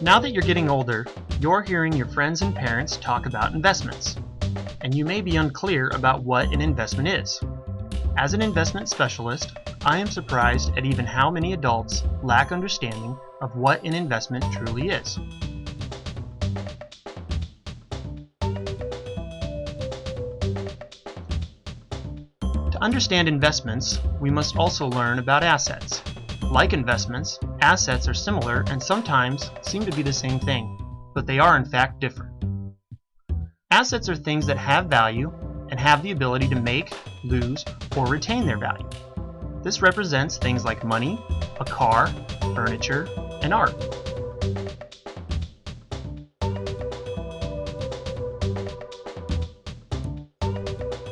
Now that you're getting older, you're hearing your friends and parents talk about investments, and you may be unclear about what an investment is. As an investment specialist, I am surprised at even how many adults lack understanding of what an investment truly is. To understand investments, we must also learn about assets. Like investments, assets are similar and sometimes seem to be the same thing, but they are in fact different. Assets are things that have value and have the ability to make, lose, or retain their value. This represents things like money, a car, furniture, and art.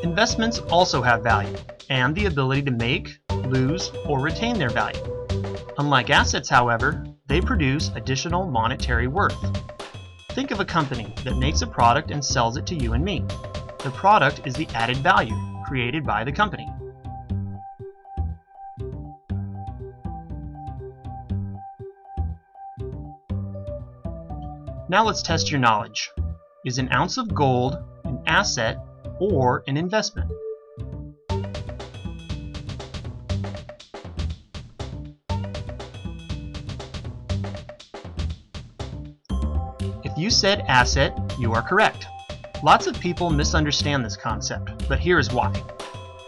Investments also have value and the ability to make, lose, or retain their value. Unlike assets, however, they produce additional monetary worth. Think of a company that makes a product and sells it to you and me. The product is the added value created by the company. Now let's test your knowledge. Is an ounce of gold an asset or an investment? If you said asset, you are correct. Lots of people misunderstand this concept, but here is why.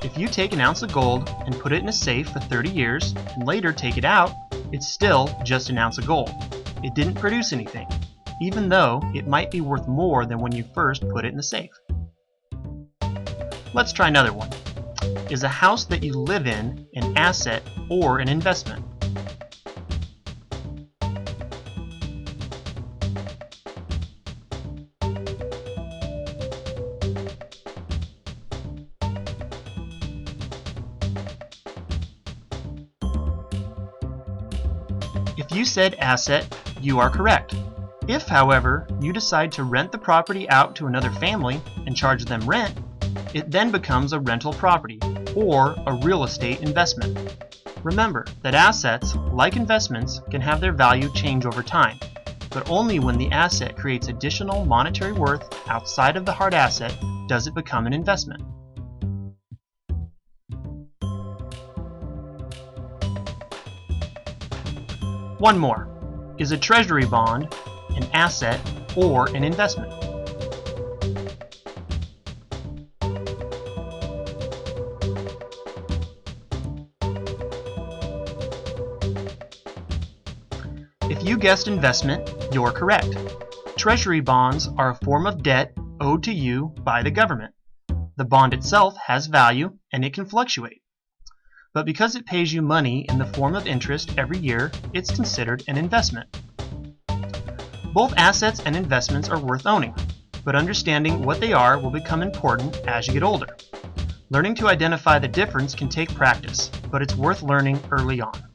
If you take an ounce of gold and put it in a safe for 30 years and later take it out, it's still just an ounce of gold. It didn't produce anything, even though it might be worth more than when you first put it in the safe. Let's try another one. Is a house that you live in an asset or an investment? If you said asset, you are correct. If, however, you decide to rent the property out to another family and charge them rent, it then becomes a rental property or a real estate investment. Remember that assets, like investments, can have their value change over time, but only when the asset creates additional monetary worth outside of the hard asset does it become an investment. One more. Is a Treasury bond an asset or an investment? If you guessed investment, you're correct. Treasury bonds are a form of debt owed to you by the government. The bond itself has value and it can fluctuate. But because it pays you money in the form of interest every year, it's considered an investment. Both assets and investments are worth owning, but understanding what they are will become important as you get older. Learning to identify the difference can take practice, but it's worth learning early on.